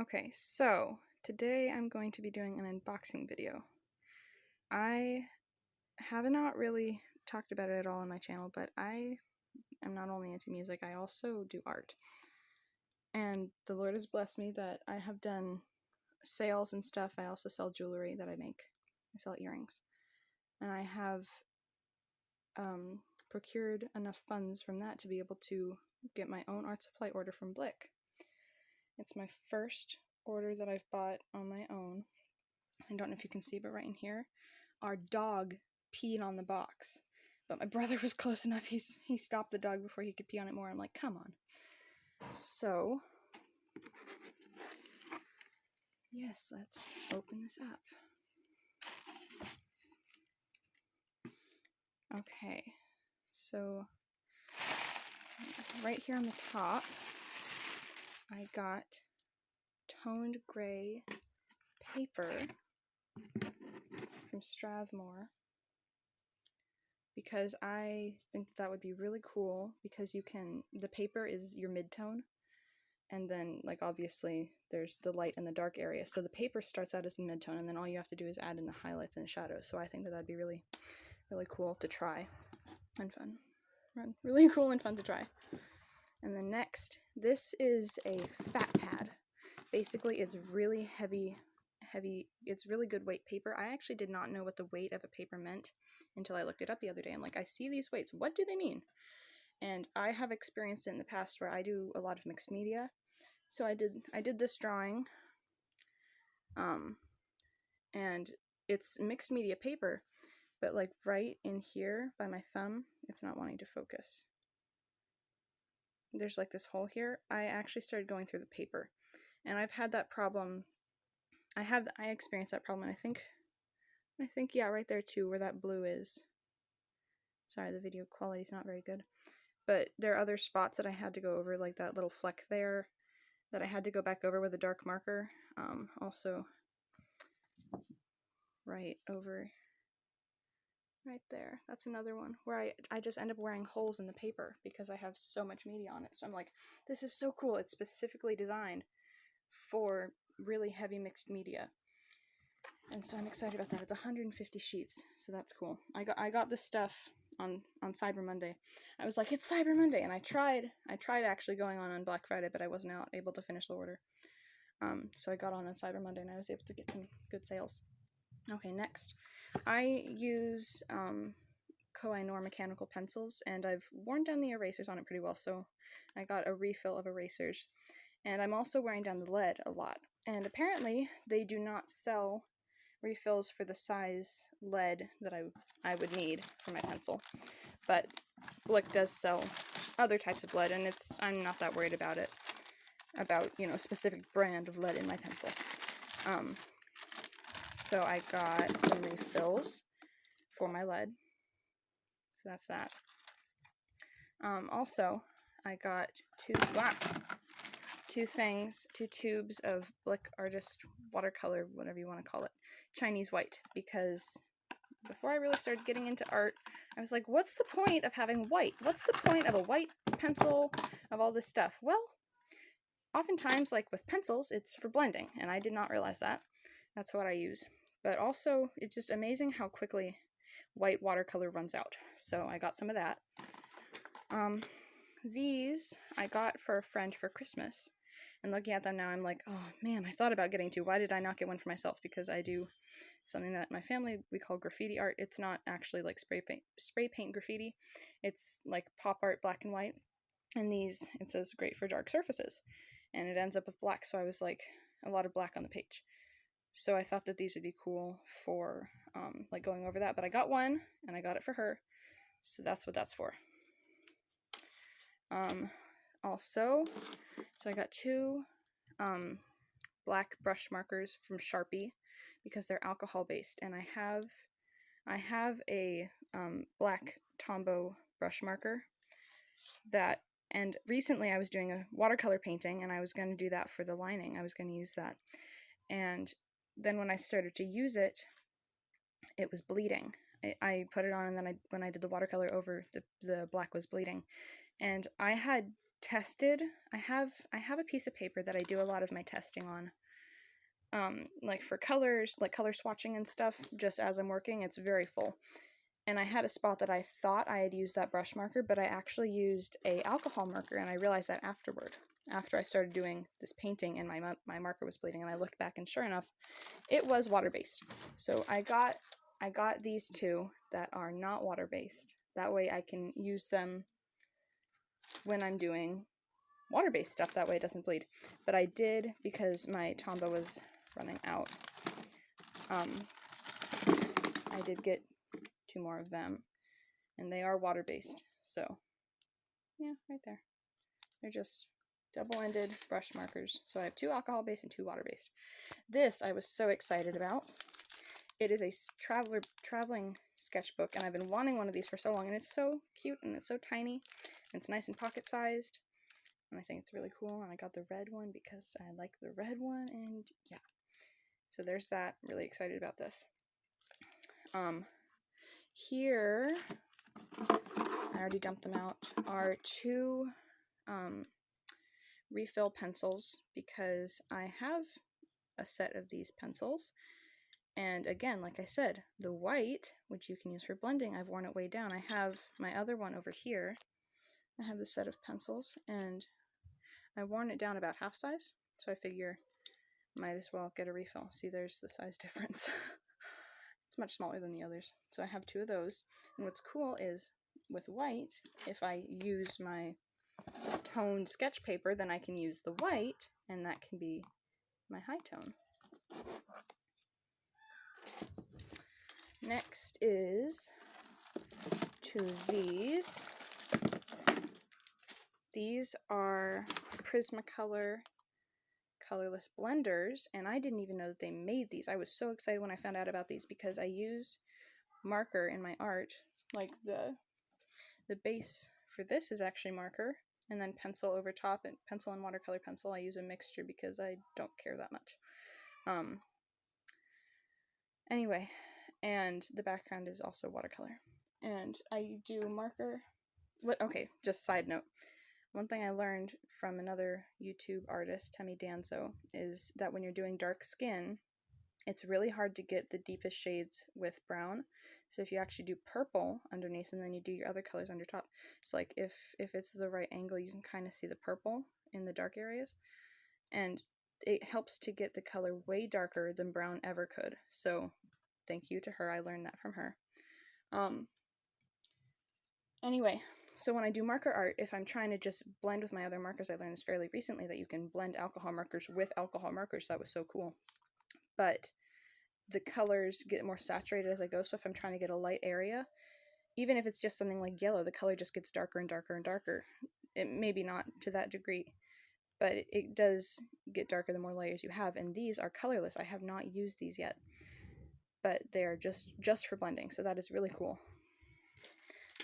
Okay, so today I'm going to be doing an unboxing video. I have not really talked about it at all on my channel, but I am not only into music, I also do art. And the Lord has blessed me that I have done sales and stuff. I also sell jewelry that I make. I sell earrings. And I have procured enough funds from that to be able to get my own art supply order from Blick. It's my first order that I've bought on my own. I don't know if you can see, but right in here, our dog peed on the box. But my brother was close enough, he stopped the dog before he could pee on it more. I'm like, come on. So, yes, let's open this up. Okay, so right here on the top, I got toned gray paper from Strathmore because I think that would be really cool because the paper is your mid-tone, and then like obviously there's the light and the dark area, so the paper starts out as the mid-tone and then all you have to do is add in the highlights and shadows. So I think that'd be really cool to try and fun. Really cool and fun to try. And then next, this is a fat pad. Basically it's really heavy, it's really good weight paper. I actually did not know what the weight of a paper meant until I looked it up the other day. I'm like, I see these weights, what do they mean? And I have experienced it in the past where I do a lot of mixed media. So I did this drawing, and it's mixed media paper, but like right in here by my thumb, it's not wanting to focus. There's like this hole here. I actually started going through the paper, and I've had that problem. I experienced that problem, and I think yeah, right there too, where that blue is. Sorry, the video quality's not very good, but there are other spots that I had to go over, like that little fleck there, that I had to go back over with a dark marker. Also, right over, right there. That's another one where I just end up wearing holes in the paper because I have so much media on it. So I'm like, this is so cool. It's specifically designed for really heavy mixed media. And so I'm excited about that. It's 150 sheets, so that's cool. I got this stuff on Cyber Monday. I was like, it's Cyber Monday, and I tried actually going on Black Friday, but I wasn't able to finish the order. So I got on Cyber Monday, and I was able to get some good sales. Okay, next, I use Koh-i-Noor mechanical pencils, and I've worn down the erasers on it pretty well, so I got a refill of erasers. And I'm also wearing down the lead a lot, and apparently they do not sell refills for the size lead that I would need for my pencil, but Blick does sell other types of lead, and I'm not that worried about it, a specific brand of lead in my pencil. So I got some refills for my lead, so that's that. Also, I got two tubes of Blick Artist watercolor, whatever you want to call it, Chinese white, because before I really started getting into art, I was like, what's the point of having white? What's the point of a white pencil, of all this stuff? Well, oftentimes, like with pencils, it's for blending, and I did not realize that. That's what I use. But also, it's just amazing how quickly white watercolor runs out. So I got some of that. These I got for a friend for Christmas. And looking at them now, I'm like, oh man, I thought about getting two. Why did I not get one for myself? Because I do something that my family, we call graffiti art. It's not actually like spray paint graffiti. It's like pop art, black and white. And these, it says great for dark surfaces. And it ends up with black, so I was like, a lot of black on the page. So I thought that these would be cool for like going over that. But I got one, and I got it for her. So that's what that's for. Also, so I got two black brush markers from Sharpie because they're alcohol based, and I have a black Tombow brush marker and recently I was doing a watercolor painting, and I was going to do that for the lining. I was going to use that, and then when I started to use it, it was bleeding. I put it on, and then when I did the watercolor over, the black was bleeding. And I had tested. I have a piece of paper that I do a lot of my testing on. Like for colors, like color swatching and stuff, just as I'm working, it's very full. And I had a spot that I thought I had used that brush marker, but I actually used a alcohol marker, and I realized that afterward, after I started doing this painting and my marker was bleeding, and I looked back and sure enough, it was water-based. So I got these two that are not water-based. That way I can use them when I'm doing water-based stuff, that way it doesn't bleed. But I did, because my Tombow was running out, I did get 2 more of them, and they are water-based, so yeah, right there. They're just double-ended brush markers. So I have 2 alcohol-based and 2 water-based. This I was so excited about. It is a traveling sketchbook, and I've been wanting one of these for so long, and it's so cute, and it's so tiny, and it's nice and pocket-sized, and I think it's really cool. And I got the red one because I like the red one, and yeah. So there's that. Really excited about this. Here, I already dumped them out, are 2 refill pencils, because I have a set of these pencils. And again, like I said, the white, which you can use for blending, I've worn it way down. I have my other one over here. I have this set of pencils, and I've worn it down about half size, so I figure might as well get a refill. See, there's the size difference. It's much smaller than the others. So I have 2 of those. And what's cool is, with white, if I use my toned sketch paper, then I can use the white, and that can be my high tone. Next is 2 of these. These are Prismacolor colorless blenders, and I didn't even know that they made these. I was so excited when I found out about these, because I use marker in my art. Like the base for this is actually marker, and then pencil over top, and pencil and watercolor pencil. I use a mixture because I don't care that much. Anyway, and the background is also watercolor. And I do marker. Okay, just side note. One thing I learned from another YouTube artist, Temi, is that when you're doing dark skin, it's really hard to get the deepest shades with brown. So if you actually do purple underneath, and then you do your other colors under top, it's like if it's the right angle, you can kind of see the purple in the dark areas. And it helps to get the color way darker than brown ever could. So thank you to her. I learned that from her. Anyway, so when I do marker art, if I'm trying to just blend with my other markers, I learned this fairly recently, that you can blend alcohol markers with alcohol markers. That was so cool. But the colors get more saturated as I go, so if I'm trying to get a light area, even if it's just something like yellow, the color just gets darker and darker and darker. It maybe not to that degree, but it does get darker the more layers you have, and these are colorless. I have not used these yet, but they're just for blending, so that is really cool.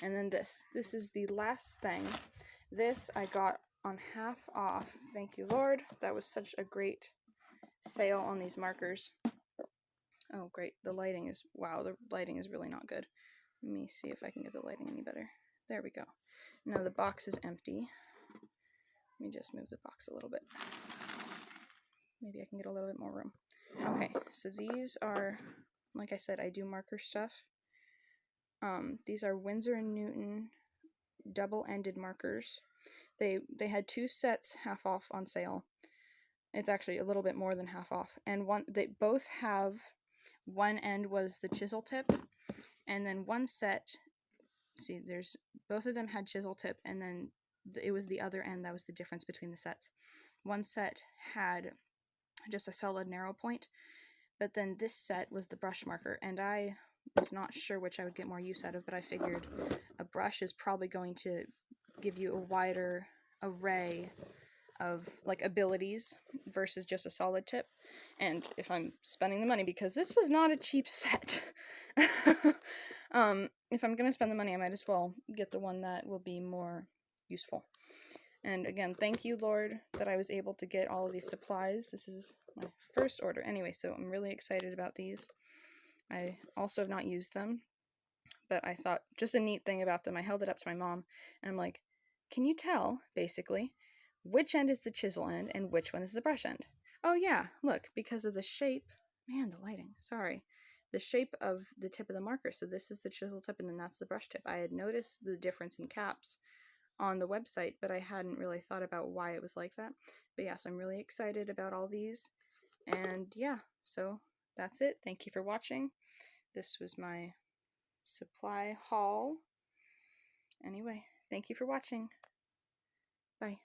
And then this is the last thing. This I got on half off. Thank you, Lord. That was such a great sale on these markers. Oh, great. The lighting is really not good. Let me see if I can get the lighting any better. There we go. Now the box is empty. Let me just move the box a little bit. Maybe I can get a little bit more room. Okay, so these are, like I said, I do marker stuff. These are Winsor & Newton double-ended markers. They had 2 sets half off on sale. It's actually a little bit more than half off. And they both have, one end was the chisel tip, and then one set, see, both of them had chisel tip, and then it was the other end that was the difference between the sets. One set had just a solid narrow point, but then this set was the brush marker, and I was not sure which I would get more use out of, but I figured a brush is probably going to give you a wider array of like abilities versus just a solid tip. And if I'm spending the money, because this was not a cheap set, if I'm gonna spend the money, I might as well get the one that will be more useful. And again, thank you, Lord, that I was able to get all of these supplies. This is my first order anyway, so I'm really excited about these. I also have not used them, but I thought just a neat thing about them. I held it up to my mom, and I'm like, can you tell, basically, which end is the chisel end and which one is the brush end? Oh yeah, look, because of the shape, man, the lighting, sorry. The shape of the tip of the marker. So this is the chisel tip and then that's the brush tip. I had noticed the difference in caps on the website, but I hadn't really thought about why it was like that. But yeah, so I'm really excited about all these. And yeah, so that's it. Thank you for watching. This was my supply haul. Anyway, thank you for watching. Bye.